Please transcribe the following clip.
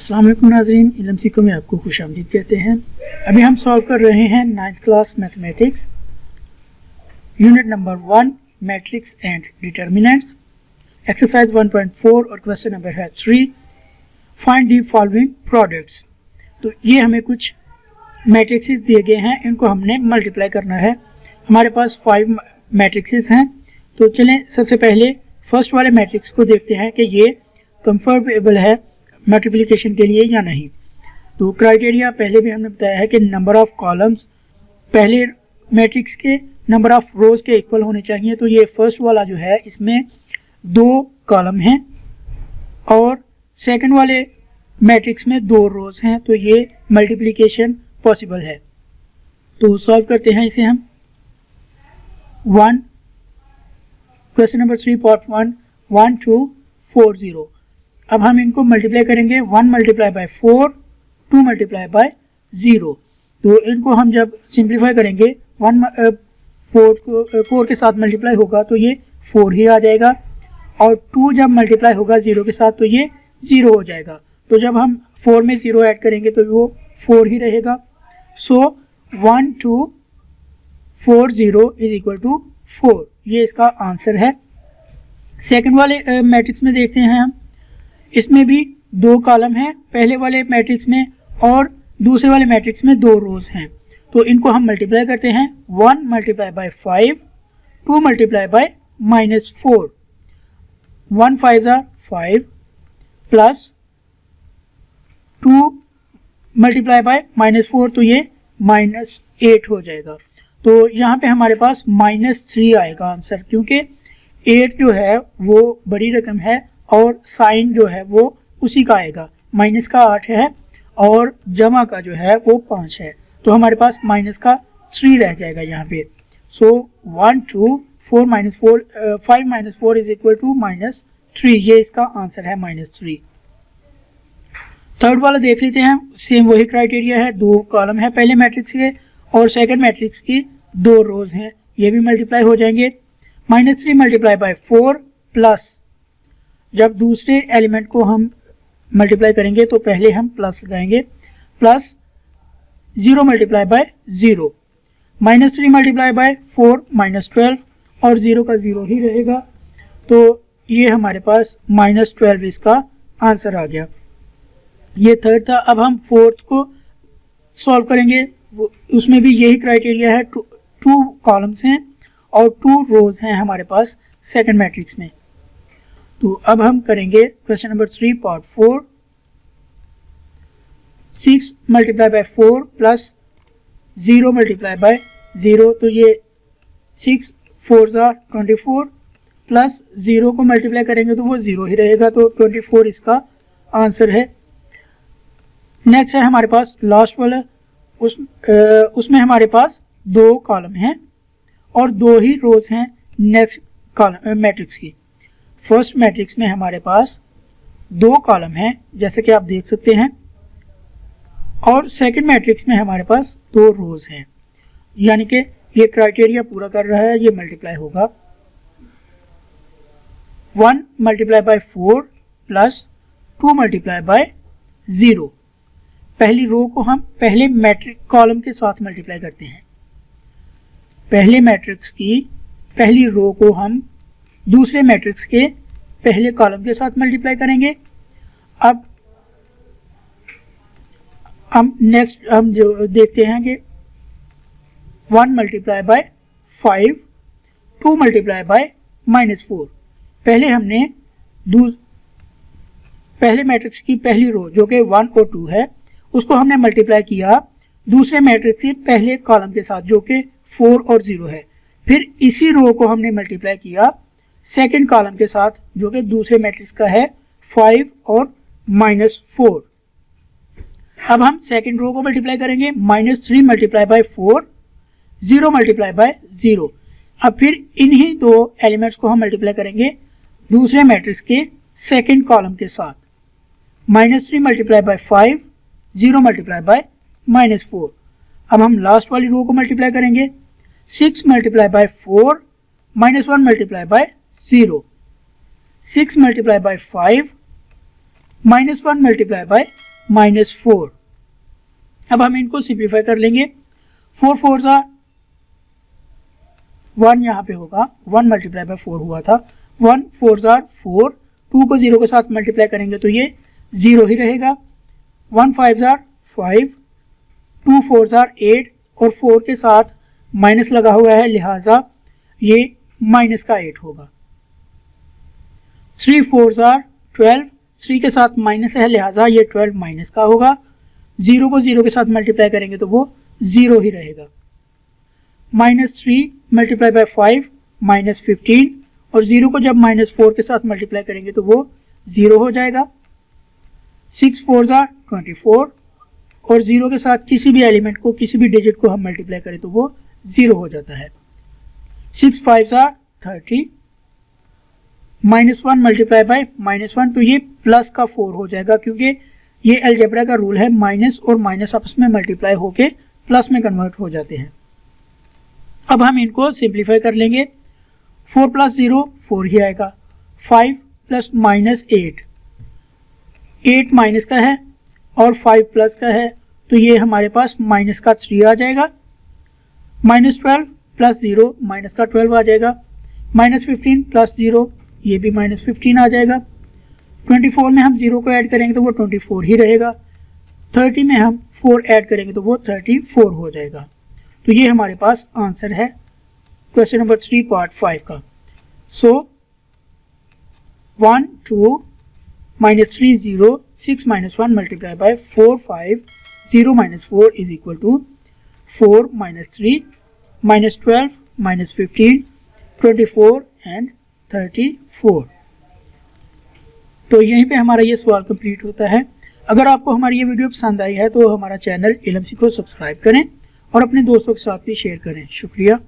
अस्सलाम वालेकुम नाज़रीन, इल्म में आपको खुशामदीद कहते हैं। अभी हम सॉल्व कर रहे हैं 9th class mathematics unit number 1 matrix and determinants, exercise 1.4 और क्वेश्चन नंबर है 3, फाइंड दी फॉलोइंग प्रोडक्ट्स। तो ये हमें कुछ मैट्रिक्सेस दिए गए हैं, इनको हमने मल्टीप्लाई करना है। हमारे पास 5 मैट्रिक्सेस हैं। तो चलें सबसे पहले फर्स्ट वाले मैट्रिक्स को देखते हैं कि ये कंफर्टेबल है मल्टीप्लिकेशन के लिए या नहीं। तो क्राइटेरिया पहले भी हमने बताया है कि नंबर ऑफ कॉलम्स पहले मैट्रिक्स के नंबर ऑफ रोज के इक्वल होने चाहिए। तो ये फर्स्ट वाला जो है इसमें 2 कॉलम हैं और सेकंड वाले मैट्रिक्स में 2 रोज हैं, तो ये मल्टीप्लिकेशन पॉसिबल है। तो सॉल्व करते हैं इसे हम। 1 क्वेश्चन नंबर 3 पार्ट 1 1 2 4 0। अब हम इनको मल्टीप्लाई करेंगे। 1 मल्टीप्लाई बाय 4, 2 मल्टीप्लाई बाय 0। तो इनको हम जब सिंप्लीफाई करेंगे 4 के साथ मल्टीप्लाई होगा तो ये 4 ही आ जाएगा, और 2 जब मल्टीप्लाई होगा 0 के साथ तो ये 0 हो जाएगा। तो जब हम 4 में 0 ऐड करेंगे तो वो 4 ही रहेगा। सो 1 2 4 0 इज इक्वल टू 4, ये इसका आंसर है। सेकंड वाले मैट्रिक्स में देखते हैं हम। इसमें भी 2 कॉलम हैं पहले वाले मैट्रिक्स में और दूसरे वाले मैट्रिक्स में 2 रोज हैं। तो इनको हम मल्टीप्लाई करते हैं। 1 multiply bye 5, 2 multiply by -4। 1 5 5 plus 2 multiply by -4, तो ये -8 हो जाएगा। तो यहाँ पे हमारे पास -3 आएगा आंसर, क्योंकि 8 जो है वो बड़ी रकम है और साइन जो है वो उसी का आएगा। माइनस का 8 है और जमा का जो है वो 5 है, तो हमारे पास माइनस का 3 रह जाएगा यहाँ पे। सो 1 2 4 -4 5 -4 इज इक्वल टू -3, ये इसका आंसर है -3। थर्ड वाला देख लेते हैं। सेम वही क्राइटेरिया है, 2 कॉलम है पहले मैट्रिक्स के और सेकंड मैट्रिक्स की 2 रोज हैं, ये भी मल्टीप्लाई हो जाएंगे। -3 मल्टीप्लाई बाय 4 प्लस, जब दूसरे एलिमेंट को हम मल्टीप्लाई करेंगे तो पहले हम प्लस लगाएंगे, plus 0 multiply by 0। -3 multiply by 4 -12, और 0 का 0 ही रहेगा। तो ये हमारे पास -12 इसका आंसर आ गया। ये थर्ड था। अब हम फोर्थ को सॉल्व करेंगे। उसमें भी यही क्राइटेरिया है, 2 कॉलम्स हैं और 2 रोज हैं हमारे पास सेकंड मैट्रिक्स में। तो अब हम करेंगे question number 3 part 4। 6 multiply by 4 plus 0 multiply by 0, तो ये 6 4 24 प्लस 0 को मल्टीप्लाई करेंगे तो वो 0 ही रहेगा, तो 24 इसका आंसर है। नेक्स्ट है हमारे पास लास्ट वाला। उसमें हमारे पास 2 कॉलम हैं और 2 ही रोज हैं नेक्स्ट कॉलम मैट्रिक्स की। फर्स्ट मैट्रिक्स में हमारे पास 2 कॉलम हैं जैसे कि आप देख सकते हैं, और सेकंड मैट्रिक्स में हमारे पास 2 रोज हैं, यानी कि ये क्राइटेरिया पूरा कर रहा है, ये मल्टीप्लाई होगा। 1 multiply by 4 plus 2 multiply by 0। पहली रो को हम पहले मैट्रिक कॉलम के साथ मल्टीप्लाई करते हैं। पहले मैट्रिक्स की पहली रो को हम दूसरे मैट्रिक्स के पहले कॉलम के साथ मल्टीप्लाई करेंगे। अब हम नेक्स्ट हम जो देखते हैं कि 1 मल्टीप्लाई बाय 5, 2 मल्टीप्लाई बाय -4। पहले हमने पहले मैट्रिक्स की पहली रो जो कि 1 और 2 है उसको हमने मल्टीप्लाई किया दूसरे मैट्रिक्स के पहले कॉलम के साथ जो कि 4 और 0 है। फिर इसी रो को हमने मल्टीप्लाई किया सेकंड कॉलम के साथ जो कि दूसरे मैट्रिक्स का है 5 और -4। अब हम सेकंड रो को मल्टीप्लाई करेंगे। -3 मल्टीप्लाई बाय 4, 0 मल्टीप्लाई बाय 0। अब फिर इन्हीं 2 एलिमेंट्स को हम मल्टीप्लाई करेंगे दूसरे मैट्रिक्स के सेकंड कॉलम के साथ। -3 मल्टीप्लाई बाय 5, 0 मल्टीप्लाई बाय -4। अब हम लास्ट वाली रो को मल्टीप्लाई करेंगे। 6 multiply by 4, -1 multiply bye 0। 6 multiply by 5, -1 multiply by -4। अब हम इनको सिंप्लीफाई कर लेंगे। 4 4 ज़ा 1 यहाँ पे होगा, 1 मल्टीप्लाई बाय 4 हुआ था, 1 4 ज़ा 4, 2 को 0 के साथ मल्टीप्लाई करेंगे तो ये 0 ही रहेगा। 1 5 ज़ा 5, 2 4 ज़ा 8 और 4 के साथ माइनस लगा हुआ है, लिहाजा ये माइनस का 8 होगा। 3 4 ज़ा 12, 3 के साथ माइनस है, लिहाजा ये 12 माइनस का होगा। 0 को 0 के साथ मल्टीप्लाई करेंगे तो वो 0 ही रहेगा। -3 मल्टीप्लाई बाय 5 -15, और 0 को जब -4 के साथ मल्टीप्लाई करेंगे तो वो 0 हो जाएगा। 6 4 ज़ा 24, और 0 के साथ किसी भी एलिमेंट को, किसी भी डिजिट को हम मल्टीप्लाई करें तो वो 0 हो जाता है। 6 5 ज़ा 30, -1 मल्टीप्लाई बाय -1, तो ये प्लस का 4 हो जाएगा, क्योंकि ये अलजेब्रा का रूल है, माइनस और माइनस आपस में मल्टीप्लाई होके प्लस में कन्वर्ट हो जाते हैं। अब हम इनको सिंप्लीफाई कर लेंगे। 4 + 0 4 ही आएगा। 5 + -8, 8 माइनस का है और 5 प्लस का है, तो ये हमारे पास माइनस का 3 आ जाएगा। -12 + 0 माइनस का 12 आ जाएगा। -15 + 0 ये भी -15 आ जाएगा। 24 में हम 0 को ऐड करेंगे तो वो 24 ही रहेगा। 30 में हम 4 ऐड करेंगे तो वो 34 हो जाएगा। तो ये हमारे पास आंसर है क्वेश्चन नंबर 3 पार्ट 5 का। So 1 2 -3 0 6 -1 multiply by 4 5 0 -4 is equal to 4 -3 -12 -15 24 and 34। तो यहीं पे हमारा ये सवाल कंप्लीट होता है। अगर आपको हमारी ये वीडियो पसंद आई है तो हमारा चैनल इलमसी को सब्सक्राइब करें और अपने दोस्तों के साथ भी शेयर करें। शुक्रिया।